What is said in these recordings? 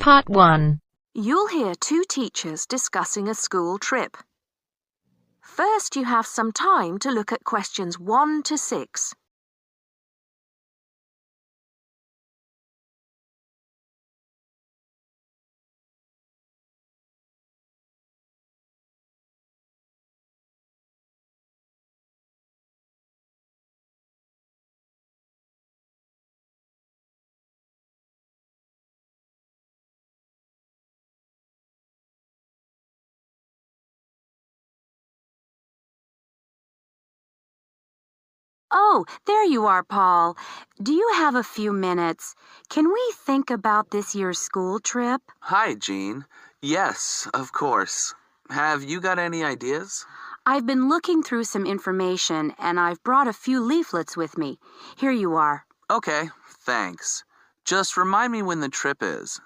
Part 1. You'll hear two teachers discussing a school trip. First, you have some time to look at questions 1 to 6. Oh, there you are, Paul. Do you have a few minutes? Can we think about this year's school trip? Hi, Jean. Yes, of course. Have you got any ideas? I've been looking through some information, and I've brought a few leaflets with me. Here you are. Okay, thanks. Just remind me when the trip is.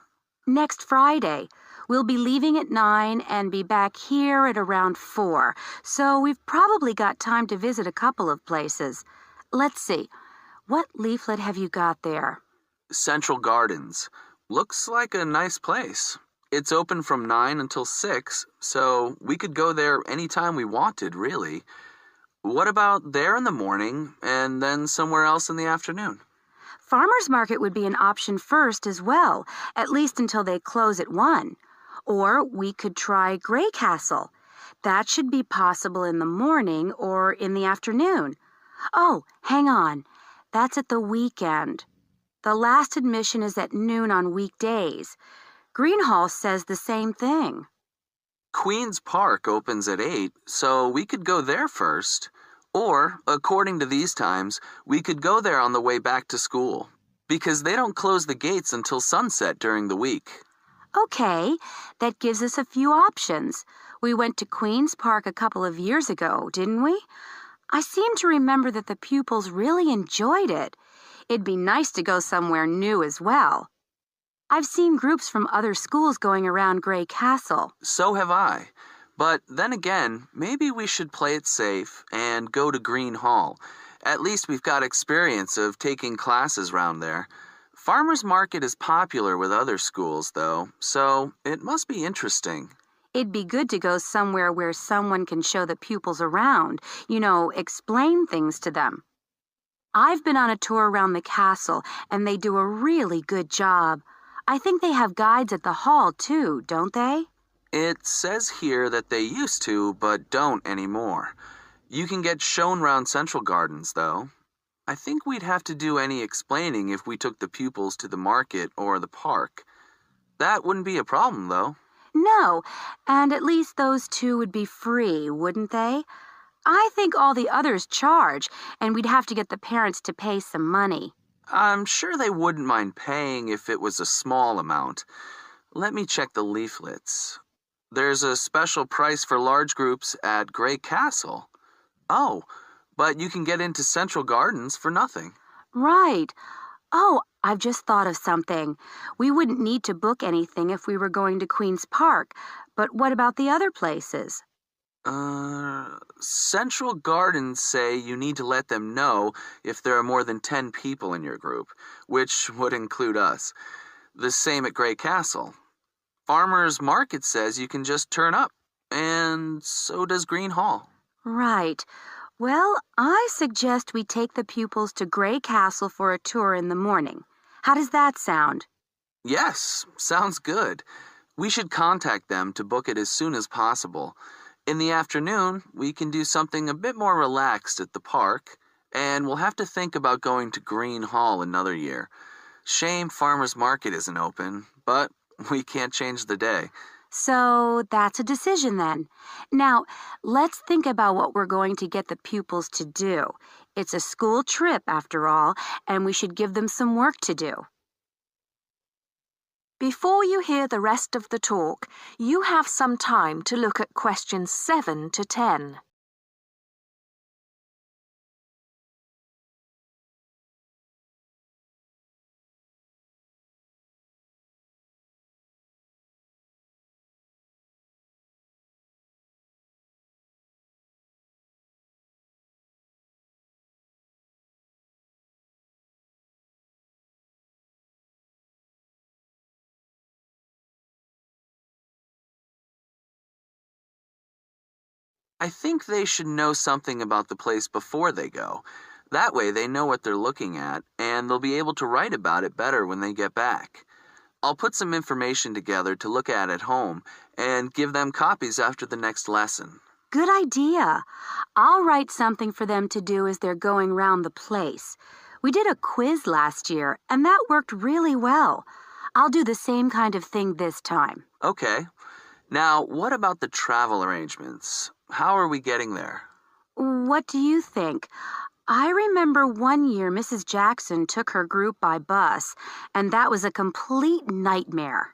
Next Friday. We'll be leaving at 9 and be back here at around 4, so we've probably got time to visit a couple of places. Let's see. What leaflet have you got there? Central Gardens. Looks like a nice place. It's open from 9 until 6, so we could go there anytime we wanted, really. What about there in the morning and then somewhere else in the afternoon? Farmers Market would be an option first as well, at least until they close at 1. Or we could try Grey Castle. That should be possible in the morning or in the afternoon. Oh, hang on. That's at the weekend. The last admission is at noon on weekdays. Greenhall says the same thing. Queen's Park opens at 8, so we could go there first. Or, according to these times, we could go there on the way back to school, because they don't close the gates until sunset during the week. Okay, that gives us a few options. We went to Queen's Park a couple of years ago, didn't we? I seem to remember that the pupils really enjoyed it. It'd be nice to go somewhere new as well. I've seen groups from other schools going around Grey Castle. So have I. But then again, maybe we should play it safe and go to Green Hall. At least we've got experience of taking classes round there. Farmers Market is popular with other schools, though, so it must be interesting. It'd be good to go somewhere where someone can show the pupils around, explain things to them. I've been on a tour around the castle, and they do a really good job. I think they have guides at the hall, too, don't they? It says here that they used to, but don't anymore. You can get shown round Central Gardens, though. I think we'd have to do any explaining if we took the pupils to the market or the park. That wouldn't be a problem, though. No, and at least those two would be free, wouldn't they? I think all the others charge, and we'd have to get the parents to pay some money. I'm sure they wouldn't mind paying if it was a small amount. Let me check the leaflets. There's a special price for large groups at Grey Castle. Oh, but you can get into Central Gardens for nothing. Right. Oh, I've just thought of something. We wouldn't need to book anything if we were going to Queen's Park, but what about the other places? Central Gardens say you need to let them know if there are more than 10 people in your group, which would include us. The same at Grey Castle. Farmers Market says you can just turn up, and so does Green Hall. Right. Well, I suggest we take the pupils to Grey Castle for a tour in the morning. How does that sound? Yes, sounds good. We should contact them to book it as soon as possible. In the afternoon, we can do something a bit more relaxed at the park, and we'll have to think about going to Green Hall another year. Shame Farmers Market isn't open, but we can't change the day. So that's a decision then. Now, let's think about what we're going to get the pupils to do. It's a school trip, after all, and we should give them some work to do. Before you hear the rest of the talk, you have some time to look at questions 7 to 10. I think they should know something about the place before they go. That way they know what they're looking at, and they'll be able to write about it better when they get back. I'll put some information together to look at home and give them copies after the next lesson. Good idea. I'll write something for them to do as they're going round the place. We did a quiz last year, and that worked really well. I'll do the same kind of thing this time. Okay. Now, what about the travel arrangements? How are we getting there? What do you think? I remember one year Mrs. Jackson took her group by bus, and that was a complete nightmare.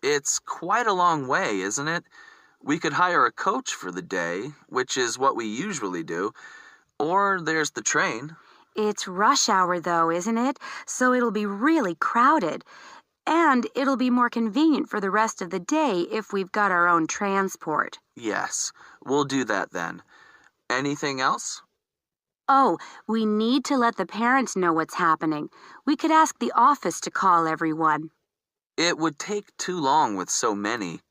It's quite a long way, isn't it? We could hire a coach for the day, which is what we usually do, or there's the train. It's rush hour, though, isn't it? So it'll be really crowded. And it'll be more convenient for the rest of the day if we've got our own transport. Yes, we'll do that then. Anything else? Oh, we need to let the parents know what's happening. We could ask the office to call everyone. It would take too long with so many.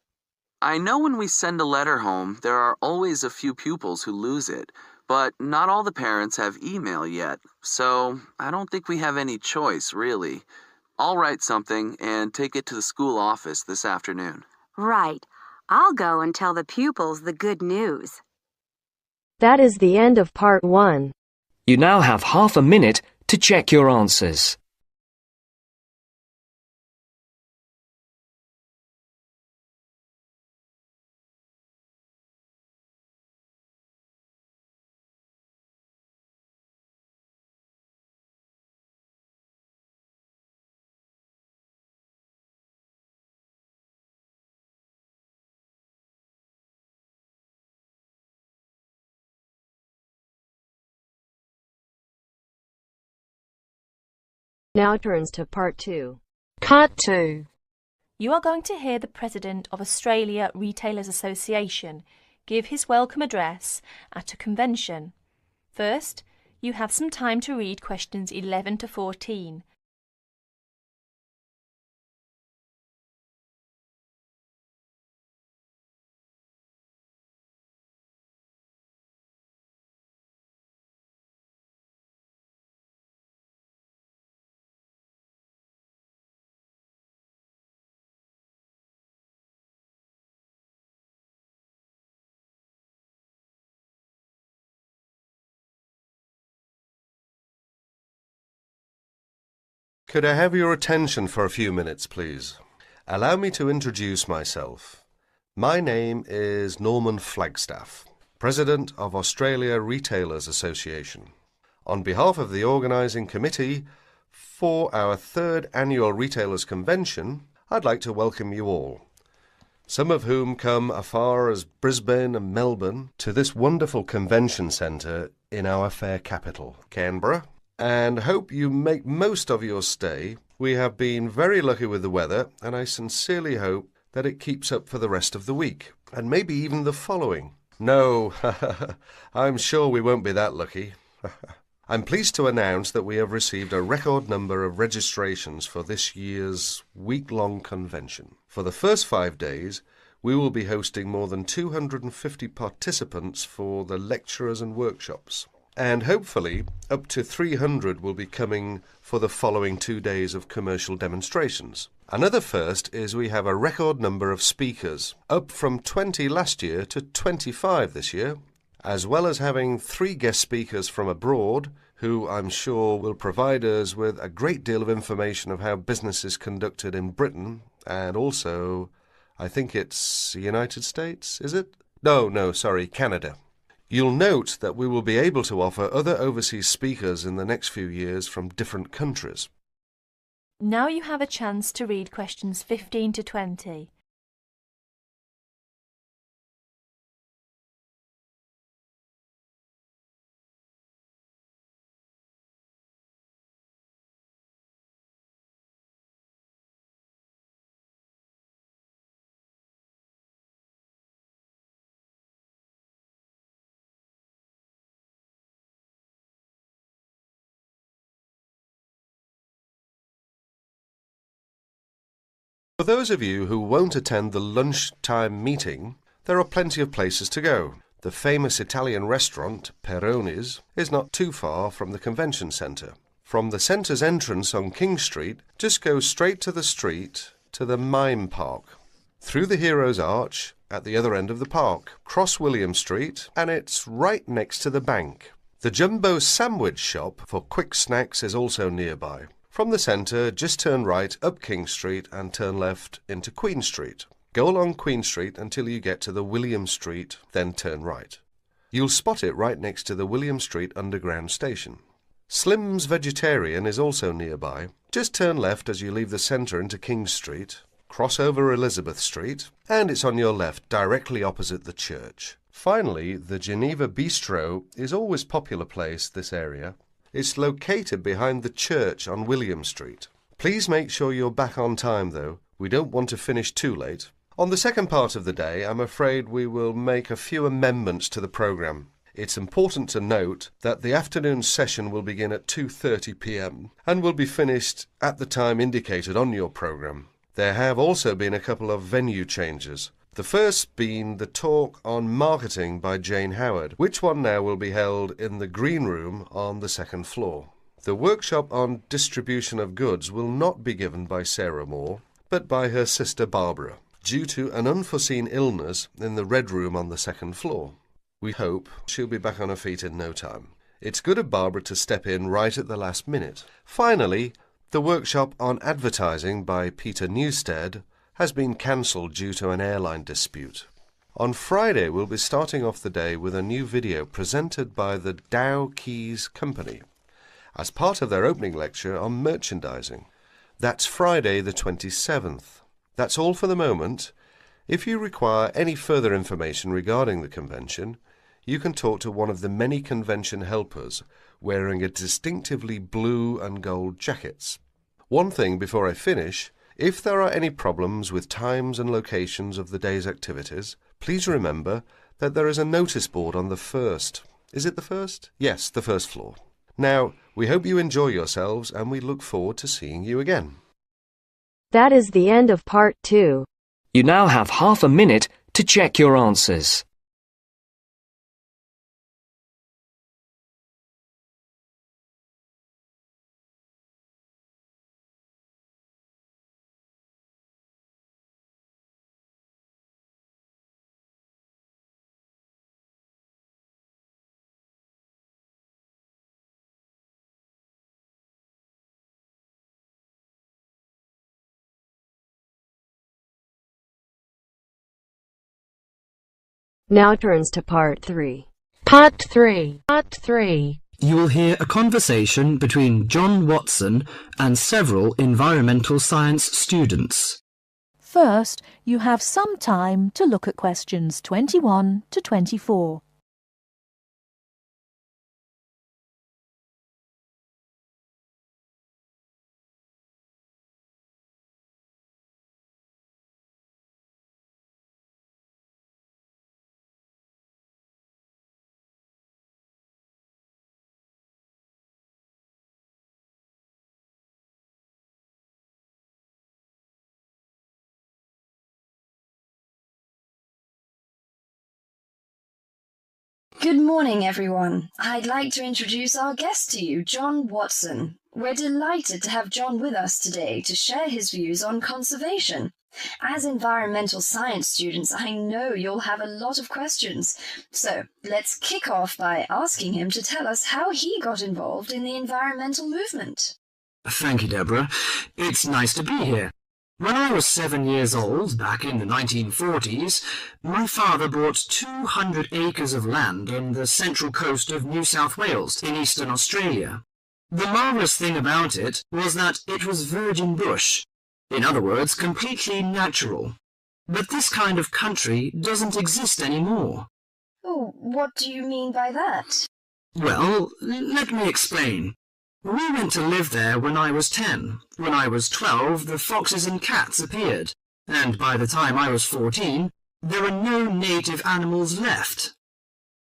I know when we send a letter home, there are always a few pupils who lose it, but not all the parents have email yet, so I don't think we have any choice, really. I'll write something and take it to the school office this afternoon. Right. I'll go and tell the pupils the good news. That is the end of part 1. You now have half a minute to check your answers. Now turns to part 2. Cut 2. You are going to hear the President of Australia Retailers Association give his welcome address at a convention. First, you have some time to read questions 11 to 14. Could I have your attention for a few minutes, please? Allow me to introduce myself. My name is Norman Flagstaff, President of Australia Retailers Association. On behalf of the organising committee for our 3rd annual Retailers Convention, I'd like to welcome you all, some of whom come as far as Brisbane and Melbourne to this wonderful convention centre in our fair capital, Canberra, and hope you make most of your stay. We have been very lucky with the weather, and I sincerely hope that it keeps up for the rest of the week, and maybe even the following. No, I'm sure we won't be that lucky. I'm pleased to announce that we have received a record number of registrations for this year's week-long convention. For the first 5 days, we will be hosting more than 250 participants for the lecturers and workshops. And hopefully up to 300 will be coming for the following 2 days of commercial demonstrations. Another first is we have a record number of speakers, up from 20 last year to 25 this year, as well as having 3 guest speakers from abroad who I'm sure will provide us with a great deal of information of how business is conducted in Britain and also, I think it's the United States, is it? No, sorry, Canada. You'll note that we will be able to offer other overseas speakers in the next few years from different countries. Now you have a chance to read questions 15 to 20. For those of you who won't attend the lunchtime meeting, there are plenty of places to go. The famous Italian restaurant, Peroni's, is not too far from the convention centre. From the centre's entrance on King Street, just go straight to the street to the Mime Park. Through the Hero's Arch, at the other end of the park, cross William Street, and it's right next to the bank. The Jumbo Sandwich Shop for quick snacks is also nearby. From the centre, just turn right up King Street and turn left into Queen Street. Go along Queen Street until you get to the William Street, then turn right. You'll spot it right next to the William Street Underground Station. Slim's Vegetarian is also nearby. Just turn left as you leave the centre into King Street, cross over Elizabeth Street, and it's on your left, directly opposite the church. Finally, the Geneva Bistro is always a popular place, this area. It's located behind the church on William Street. Please make sure you're back on time, though. We don't want to finish too late. On the second part of the day, I'm afraid we will make a few amendments to the programme. It's important to note that the afternoon session will begin at 2:30 p.m. and will be finished at the time indicated on your programme. There have also been a couple of venue changes. The first being the talk on marketing by Jane Howard, which one now will be held in the green room on the second floor. The workshop on distribution of goods will not be given by Sarah Moore, but by her sister Barbara, due to an unforeseen illness in the red room on the second floor. We hope she'll be back on her feet in no time. It's good of Barbara to step in right at the last minute. Finally, the workshop on advertising by Peter Newstead has been cancelled due to an airline dispute. On Friday, we'll be starting off the day with a new video presented by the Dow Keys Company as part of their opening lecture on merchandising. That's Friday the 27th. That's all for the moment. If you require any further information regarding the convention, you can talk to one of the many convention helpers wearing a distinctively blue and gold jackets. One thing before I finish, if there are any problems with times and locations of the day's activities, please remember that there is a notice board on the first. Is it the first? Yes, the first floor. Now, we hope you enjoy yourselves and we look forward to seeing you again. That is the end of part 2. You now have half a minute to check your answers. Now turns to part 3. Part 3. You will hear a conversation between John Watson and several environmental science students. First, you have some time to look at questions 21 to 24. Good morning, everyone. I'd like to introduce our guest to you, John Watson. We're delighted to have John with us today to share his views on conservation. As environmental science students, I know you'll have a lot of questions. So let's kick off by asking him to tell us how he got involved in the environmental movement. Thank you, Deborah. It's nice to be here. When I was 7 years old, back in the 1940s, my father bought 200 acres of land on the central coast of New South Wales in eastern Australia. The marvellous thing about it was that it was virgin bush. In other words, completely natural. But this kind of country doesn't exist anymore. Oh, what do you mean by that? Well, let me explain. We went to live there when I was 10. When I was 12, the foxes and cats appeared, and by the time I was 14, there were no native animals left.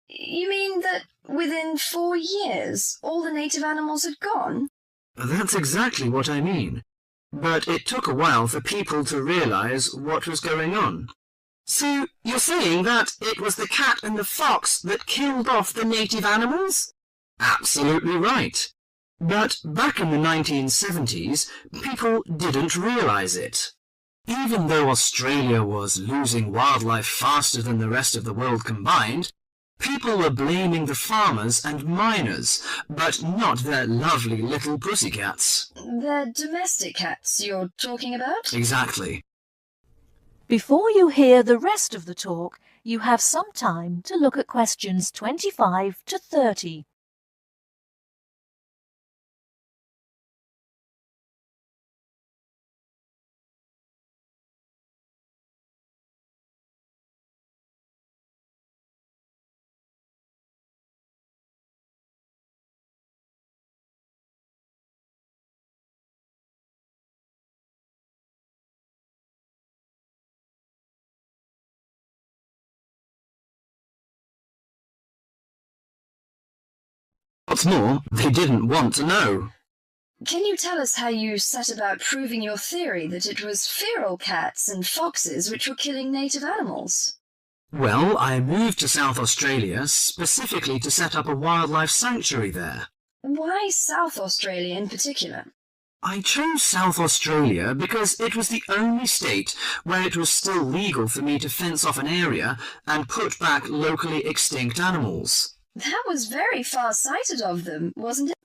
You mean that within 4 years, all the native animals had gone? That's exactly what I mean. But it took a while for people to realize what was going on. So you're saying that it was the cat and the fox that killed off the native animals? Absolutely right. But back in the 1970s, people didn't realise it. Even though Australia was losing wildlife faster than the rest of the world combined, people were blaming the farmers and miners, but not their lovely little pussycats. The domestic cats you're talking about? Exactly. Before you hear the rest of the talk, you have some time to look at questions 25 to 30. What's more, they didn't want to know. Can you tell us how you set about proving your theory that it was feral cats and foxes which were killing native animals? Well, I moved to South Australia specifically to set up a wildlife sanctuary there. Why South Australia in particular? I chose South Australia because it was the only state where it was still legal for me to fence off an area and put back locally extinct animals. That was very far-sighted of them, wasn't it?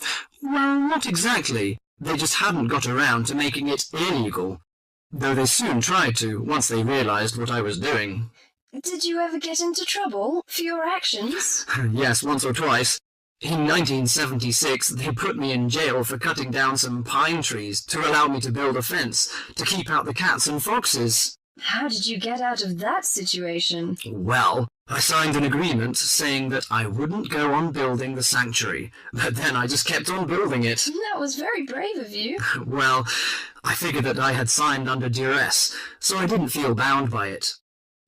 Well, not exactly. They just hadn't got around to making it illegal, though they soon tried to once they realised what I was doing. Did you ever get into trouble for your actions? Yes, once or twice. In 1976, they put me in jail for cutting down some pine trees to allow me to build a fence to keep out the cats and foxes. How did you get out of that situation? Well, I signed an agreement saying that I wouldn't go on building the sanctuary, but then I just kept on building it. That was very brave of you. Well, I figured that I had signed under duress, so I didn't feel bound by it.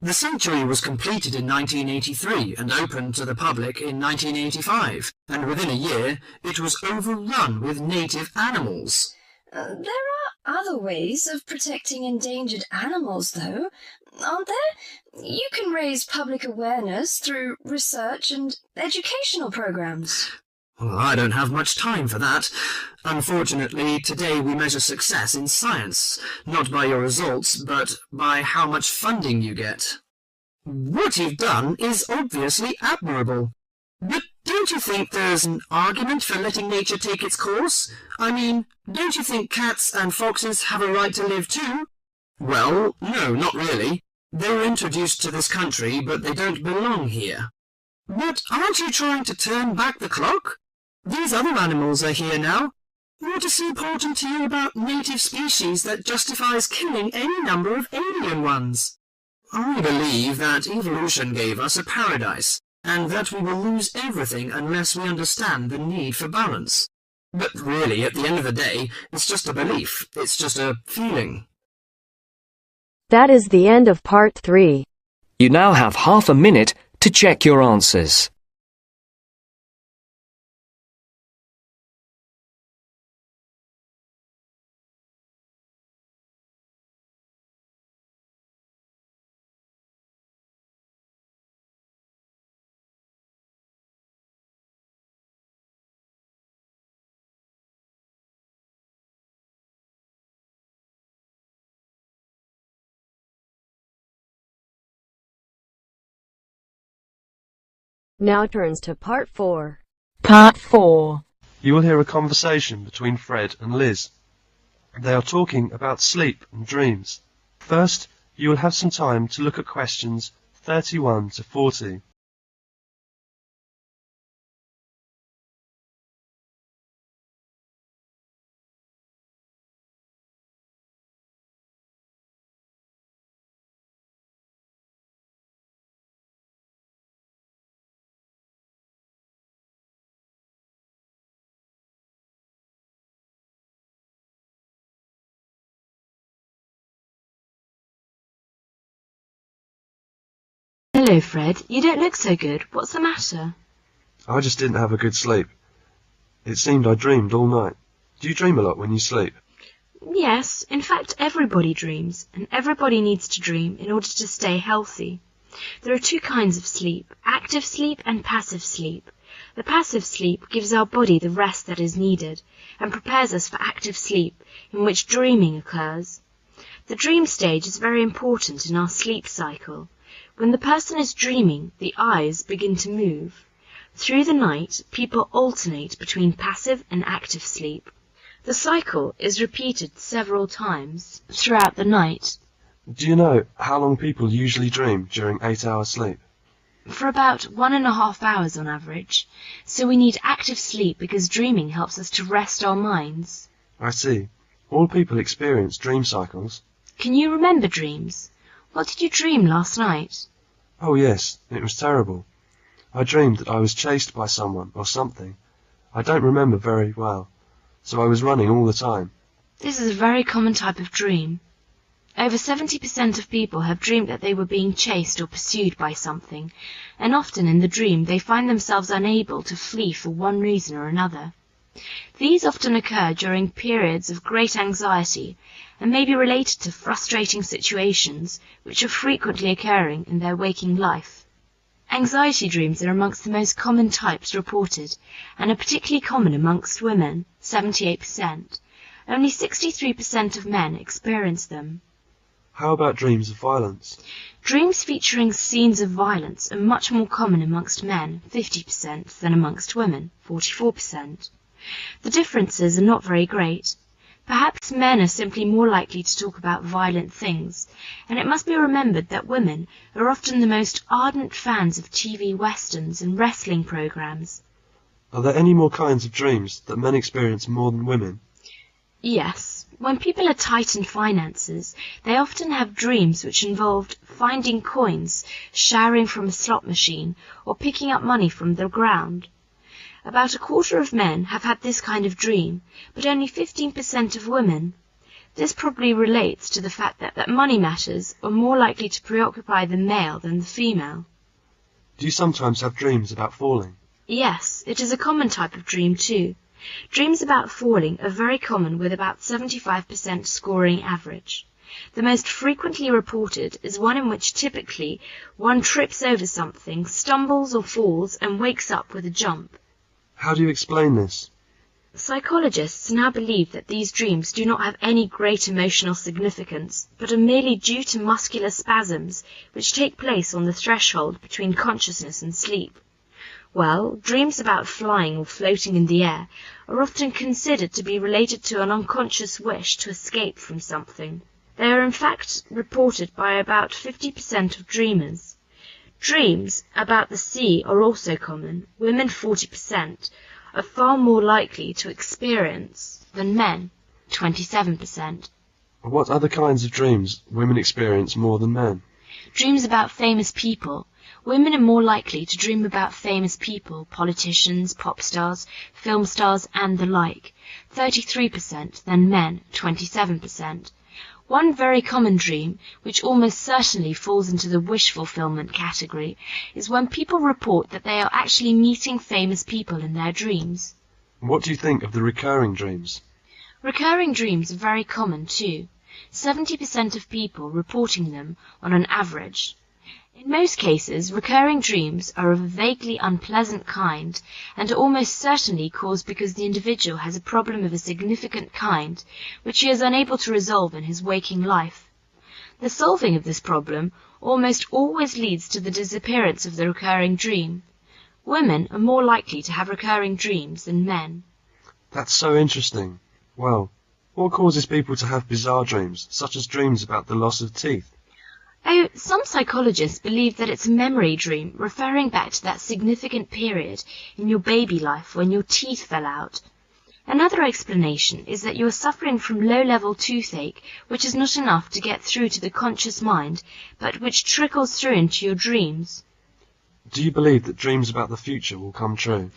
The sanctuary was completed in 1983 and opened to the public in 1985, and within a year it was overrun with native animals. There are other ways of protecting endangered animals, though, aren't there? You can raise public awareness through research and educational programs. Well, I don't have much time for that. Unfortunately, today we measure success in science, not by your results, but by how much funding you get. What you've done is obviously admirable. But don't you think there's an argument for letting nature take its course? I mean, don't you think cats and foxes have a right to live too? Well, no, not really. They were introduced to this country, but they don't belong here. But aren't you trying to turn back the clock? These other animals are here now. What is so important to you about native species that justifies killing any number of alien ones? I believe that evolution gave us a paradise, and that we will lose everything unless we understand the need for balance. But really, at the end of the day, it's just a belief. It's just a feeling. That is the end of part 3. You now have half a minute to check your answers. Now turns to part 4. Part 4. You will hear a conversation between Fred and Liz. They are talking about sleep and dreams. First, you will have some time to look at questions 31 to 40. Hello, Fred. You don't look so good. What's the matter? I just didn't have a good sleep. It seemed I dreamed all night. Do you dream a lot when you sleep? Yes, in fact everybody dreams, and everybody needs to dream in order to stay healthy. There are two kinds of sleep, active sleep and passive sleep. The passive sleep gives our body the rest that is needed, and prepares us for active sleep, in which dreaming occurs. The dream stage is very important in our sleep cycle. When the person is dreaming, the eyes begin to move. Through the night, people alternate between passive and active sleep. The cycle is repeated several times throughout the night. Do you know how long people usually dream during 8 hours sleep? For about 1.5 hours on average. So we need active sleep because dreaming helps us to rest our minds. I see. All people experience dream cycles. Can you remember dreams? What did you dream last night? Oh yes, it was terrible. I dreamed that I was chased by someone or something. I don't remember very well, so I was running all the time. This is a very common type of dream. Over 70% of people have dreamed that they were being chased or pursued by something, and often in the dream they find themselves unable to flee for one reason or another. These often occur during periods of great anxiety and may be related to frustrating situations which are frequently occurring in their waking life. Anxiety dreams are amongst the most common types reported and are particularly common amongst women, 78%. Only 63% of men experience them. How about dreams of violence? Dreams featuring scenes of violence are much more common amongst men, 50%, than amongst women, 44%. The differences are not very great. Perhaps men are simply more likely to talk about violent things, and it must be remembered that women are often the most ardent fans of TV westerns and wrestling programs. Are there any more kinds of dreams that men experience more than women? Yes. When people are tight in finances, they often have dreams which involved finding coins, showering from a slot machine, or picking up money from the ground. About a quarter of men have had this kind of dream, but only 15% of women. This probably relates to the fact that money matters are more likely to preoccupy the male than the female. Do you sometimes have dreams about falling? Yes, it is a common type of dream too. Dreams about falling are very common with about 75% scoring average. The most frequently reported is one in which typically one trips over something, stumbles or falls and wakes up with a jump. How do you explain this? Psychologists now believe that these dreams do not have any great emotional significance, but are merely due to muscular spasms which take place on the threshold between consciousness and sleep. Well, dreams about flying or floating in the air are often considered to be related to an unconscious wish to escape from something. They are in fact reported by about 50% of dreamers. Dreams about the sea are also common. Women, 40%, are far more likely to experience than men, 27%. What other kinds of dreams women experience more than men? Dreams about famous people. Women are more likely to dream about famous people, politicians, pop stars, film stars, and the like, 33%, than men, 27%. One very common dream, which almost certainly falls into the wish fulfillment category, is when people report that they are actually meeting famous people in their dreams. What do you think of the recurring dreams? Recurring dreams are very common too, 70% of people reporting them on an average. In most cases, recurring dreams are of a vaguely unpleasant kind and are almost certainly caused because the individual has a problem of a significant kind which he is unable to resolve in his waking life. The solving of this problem almost always leads to the disappearance of the recurring dream. Women are more likely to have recurring dreams than men. That's so interesting. Well, what causes people to have bizarre dreams, such as dreams about the loss of teeth? Oh, some psychologists believe that it's a memory dream referring back to that significant period in your baby life when your teeth fell out. Another explanation is that you are suffering from low-level toothache, which is not enough to get through to the conscious mind, but which trickles through into your dreams. Do you believe that dreams about the future will come true?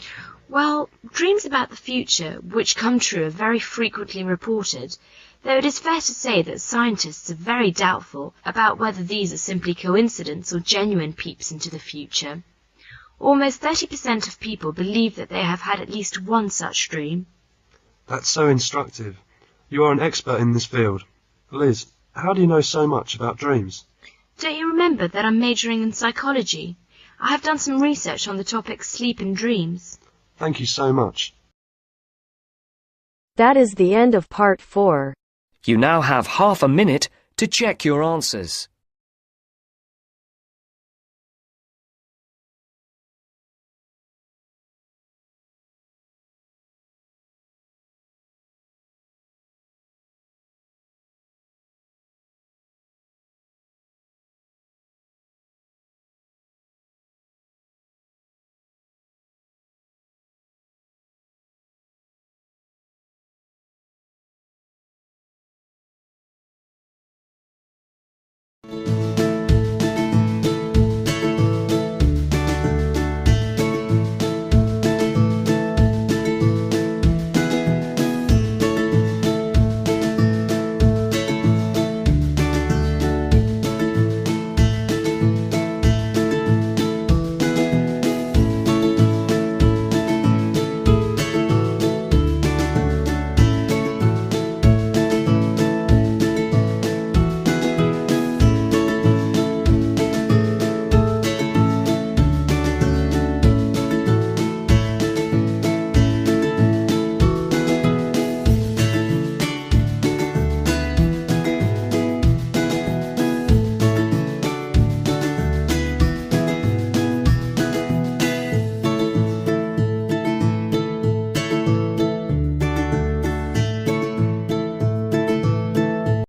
Well, dreams about the future, which come true, are very frequently reported, though it is fair to say that scientists are very doubtful about whether these are simply coincidence or genuine peeps into the future. Almost 30% of people believe that they have had at least one such dream. That's so instructive. You are an expert in this field. Liz, how do you know so much about dreams? Don't you remember that I'm majoring in psychology? I have done some research on the topic sleep and dreams. Thank you so much. That is the end of part 4. You now have half a minute to check your answers.